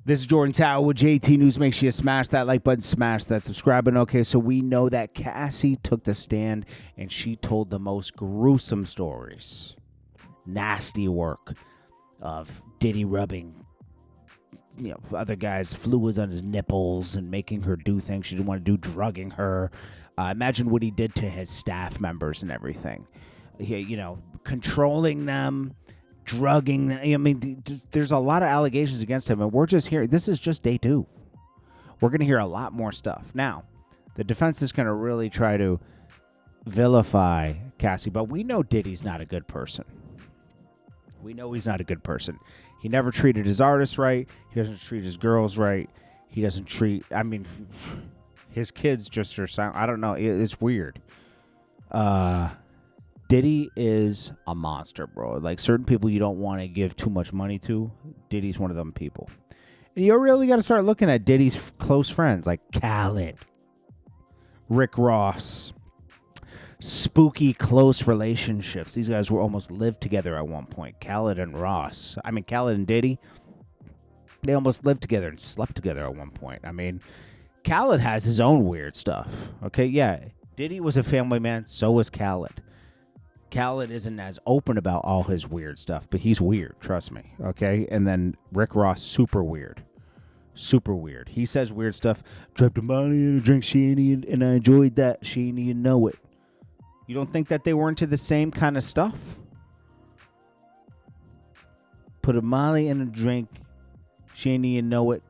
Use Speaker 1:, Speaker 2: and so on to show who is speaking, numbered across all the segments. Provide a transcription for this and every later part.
Speaker 1: This is Jordan Tower with JT News. Make sure you smash that like button, smash that subscribe button. Okay, so we know that Cassie took the stand and she told the most gruesome stories. Nasty work of Diddy rubbing, other guys' fluids on his nipples and making her do things she didn't want to do, drugging her. Imagine what he did to his staff members and everything. Controlling them, drugging them. I mean, there's a lot of allegations against him, and we're just hearing. This is just day 2. We're going to hear a lot more stuff. Now, the defense is going to really try to vilify Cassie, but we know Diddy's not a good person. We know he's not a good person. He never treated his artists right. He doesn't treat his girls right. He doesn't treat, his kids just are silent. I don't know. It's weird. Diddy is a monster, bro. Like, certain people you don't want to give too much money to. Diddy's one of them people. And you really got to start looking at Diddy's close friends, like KHALED, Rick Ross. Spooky close relationships. These guys were almost lived together at one point. KHALED and Ross. KHALED and Diddy, they almost lived together and slept together at one point. KHALED has his own weird stuff. Okay, yeah. Diddy was a family man. So was KHALED. KHALED isn't as open about all his weird stuff, but he's weird. Trust me. Okay, and then Rick Ross, super weird. Super weird. He says weird stuff. Dropped a money in a drink, she ain't even, and I enjoyed that. She ain't even know it. You don't think that they were into the same kind of stuff? Put a Molly in a drink. She ain't even know it.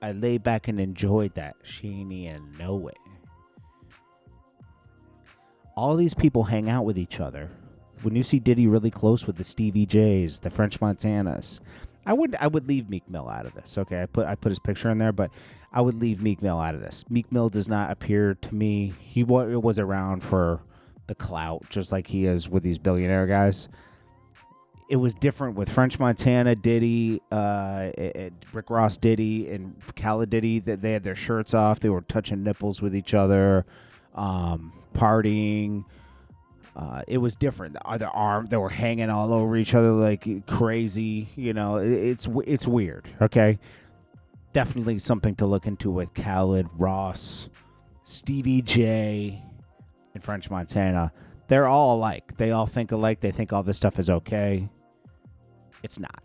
Speaker 1: I lay back and enjoyed that. She ain't even know it. All these people hang out with each other. When you see Diddy really close with the STEVIE J's, the French Montanas, I would leave Meek Mill out of this. Okay, I put his picture in there, but I would leave Meek Mill out of this. Meek Mill does not appear to me. He was around for the clout, just like he is with these billionaire guys. It was different with French Montana, Diddy, Rick Ross Diddy, and KHALED Diddy. That they had their shirts off, they were touching nipples with each other, partying. It was different. Their arm, they were hanging all over each other like crazy. It's weird. Okay, definitely something to look into with KHALED, Ross, Stevie J, and French Montana. They're all alike. They all think alike. They think all this stuff is okay. It's not.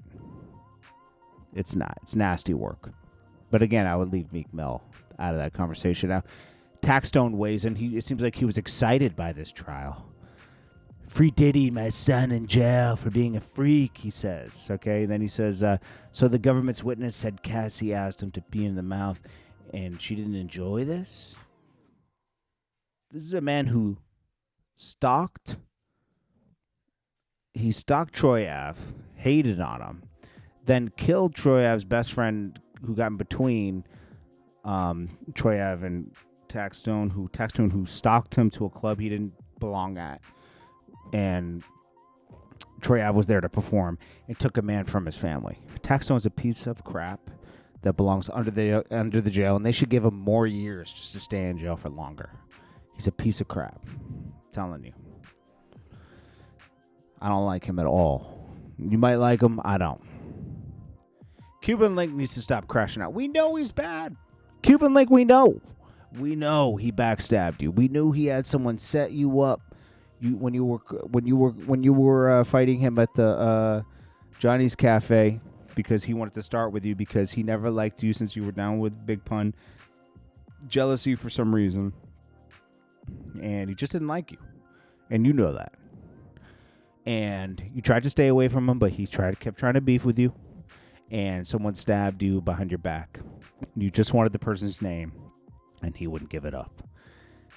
Speaker 1: It's not. It's nasty work. But again, I would leave Meek Mill out of that conversation. Now, Taxstone weighs in. It seems like he was excited by this trial. Free Diddy, my son, in jail for being a freak, he says. Okay, then he says, so the government's witness said Cassie asked him to pee in the mouth, and she didn't enjoy this? This is a man who stalked Troy Ave, hated on him, then killed Troy Ave's best friend who got in between Troy Ave and Taxstone, who stalked him to a club he didn't belong at. And Troy Ave was there to perform and took a man from his family. Taxstone's a piece of crap that belongs under the jail, and they should give him more years just to stay in jail for longer. He's a piece of crap. I'm telling you. I don't like him at all. You might like him. I don't. Cuban Link needs to stop crashing out. We know he's bad. Cuban Link, we know. We know he backstabbed you. We knew he had someone set you up. When you were fighting him at the Johnny's Cafe, because he wanted to start with you because he never liked you since you were down with Big Pun. Jealousy for some reason. And he just didn't like you. And you know that. And you tried to stay away from him, but he kept trying to beef with you. And someone stabbed you behind your back. You just wanted the person's name, and he wouldn't give it up.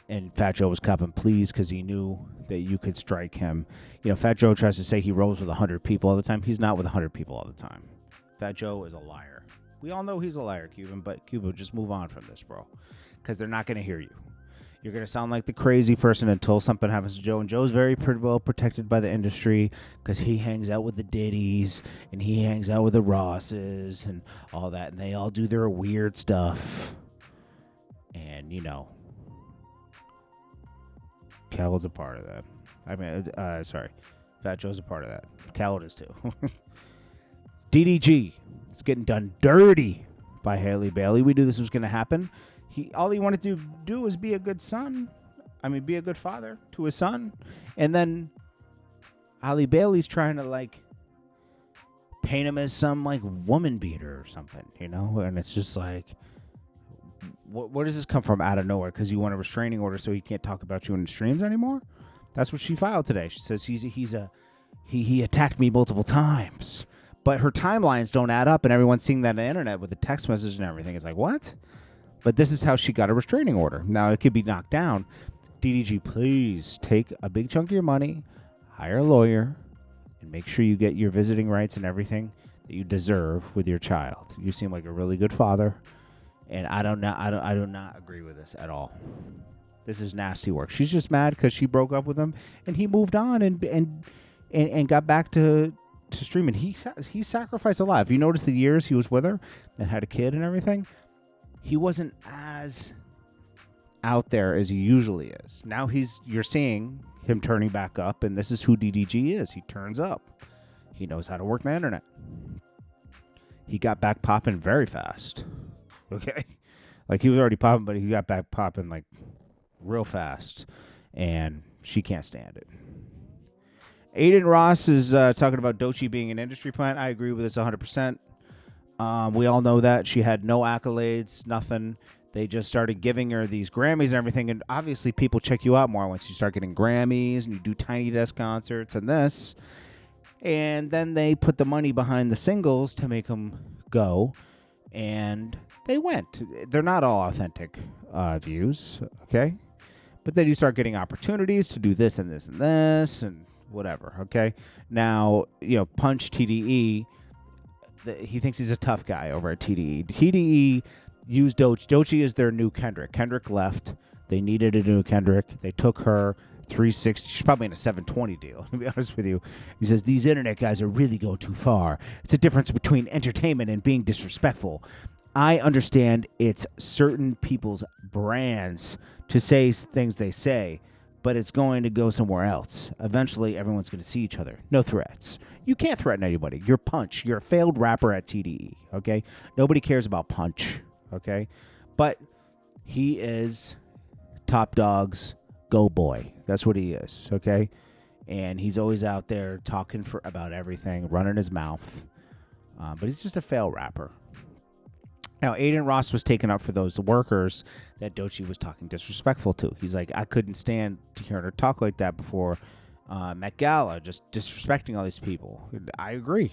Speaker 1: And Fat Joe was copping pleas because he knew that you could strike him. Fat Joe tries to say he rolls with 100 people all the time. He's not with 100 people all the time. Fat Joe is a liar. We all know he's a liar, Cuban, but Cuban, just move on from this, bro, because they're not going to hear you. You're going to sound like the crazy person until something happens to Joe. And Joe's very well protected by the industry because he hangs out with the Diddys and he hangs out with the Rosses and all that. And they all do their weird stuff. And, KHALED's a part of that. Sorry. Fat Joe's a part of that. KHALED is too. DDG is getting done dirty by Haley Bailey. We knew this was going to happen. All he wanted to do was be a good son. I mean, be a good father to his son. And then Halle Bailey's trying to, like, paint him as some, like, woman beater or something, you know? And it's just like, where does this come from out of nowhere? Because you want a restraining order so he can't talk about you in the streams anymore? That's what she filed today. She says he attacked me multiple times. But her timelines don't add up, and everyone's seeing that on the internet with the text message and everything. It's like, what? But this is how she got a restraining order. Now, it could be knocked down. DDG, please take a big chunk of your money, hire a lawyer, and make sure you get your visiting rights and everything that you deserve with your child. You seem like a really good father, and I do not agree with this at all. This is nasty work. She's just mad because she broke up with him, and he moved on and got back to streaming. He sacrificed a lot. If you notice the years he was with her and had a kid and everything, he wasn't as out there as he usually is. Now you're seeing him turning back up, and this is who DDG is. He turns up. He knows how to work the internet. He got back popping very fast. Okay? Like, he was already popping, but he got back popping, like, real fast. And she can't stand it. Aiden Ross is talking about Doechii being an industry plant. I agree with this 100%. We all know that. She had no accolades, nothing. They just started giving her these Grammys and everything. And obviously people check you out more once you start getting Grammys and you do Tiny Desk concerts and this. And then they put the money behind the singles to make them go. And they went. They're not all authentic views, okay? But then you start getting opportunities to do this and this and this and whatever, okay? Now, Punch TDE, he thinks he's a tough guy over at TDE. TDE used Doechii. Doechii is their new Kendrick. Kendrick left. They needed a new Kendrick. They took her 360. She's probably in a 720 deal, to be honest with you. He says, these internet guys are really going too far. It's a difference between entertainment and being disrespectful. I understand it's certain people's brands to say things they say, but it's going to go somewhere else. Eventually, everyone's going to see each other. No threats. You can't threaten anybody. You're Punch. You're a failed rapper at TDE, okay? Nobody cares about Punch, okay? But he is Top Dog's go boy. That's what he is, okay? And he's always out there talking about everything, running his mouth. But he's just a failed rapper. Now, Aiden Ross was taken up for those workers that Doechii was talking disrespectful to. He's like, I couldn't stand to hear her talk like that before Met Gala, just disrespecting all these people. I agree.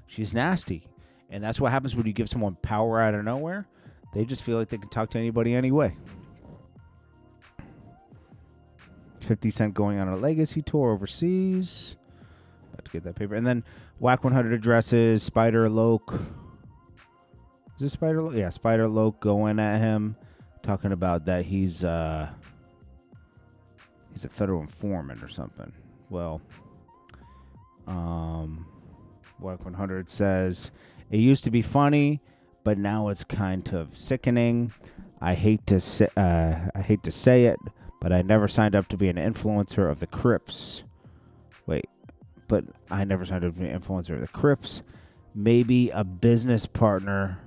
Speaker 1: She's nasty. And that's what happens when you give someone power out of nowhere. They just feel like they can talk to anybody anyway. 50 Cent going on a legacy tour overseas. About to get that paper. And then Wack 100 addresses Spider Loke. Is this Spider Loke? Yeah, Spider Loke going at him, talking about that he's a federal informant or something. Well, Wack 100 says, it used to be funny, but now it's kind of sickening. I hate to say it, but I never signed up to be an influencer of the Crips. But I never signed up to be an influencer of the Crips. Maybe a business partner,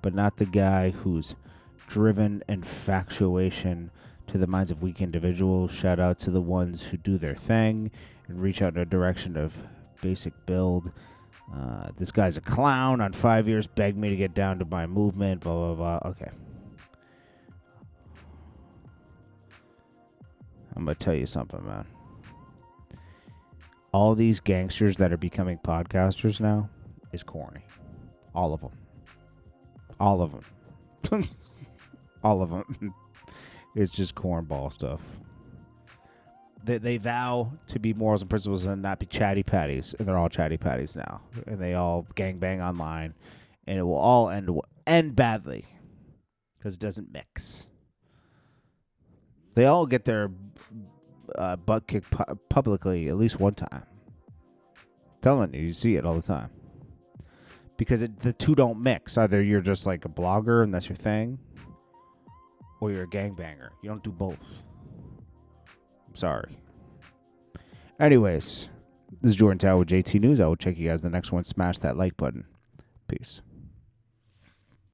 Speaker 1: but not the guy who's driven infatuation to the minds of weak individuals. Shout out to the ones who do their thing and reach out in a direction of basic build. This guy's a clown. On 5 years, begged me to get down to my movement, blah, blah, blah. Okay. I'm going to tell you something, man. All these gangsters that are becoming podcasters now is corny. All of them. All of them. All of them. It's just cornball stuff. They vow to be morals and principles and not be chatty patties. And they're all chatty patties now. And they all gangbang online. And it will all end badly. Because it doesn't mix. They all get their butt kicked publicly at least one time. I'm telling you see it all the time. Because the two don't mix. Either you're just like a blogger and that's your thing, or you're a gangbanger. You don't do both. I'm sorry. Anyways, this is Jordan Tower with JT News. I will check you guys in the next one. Smash that like button. Peace.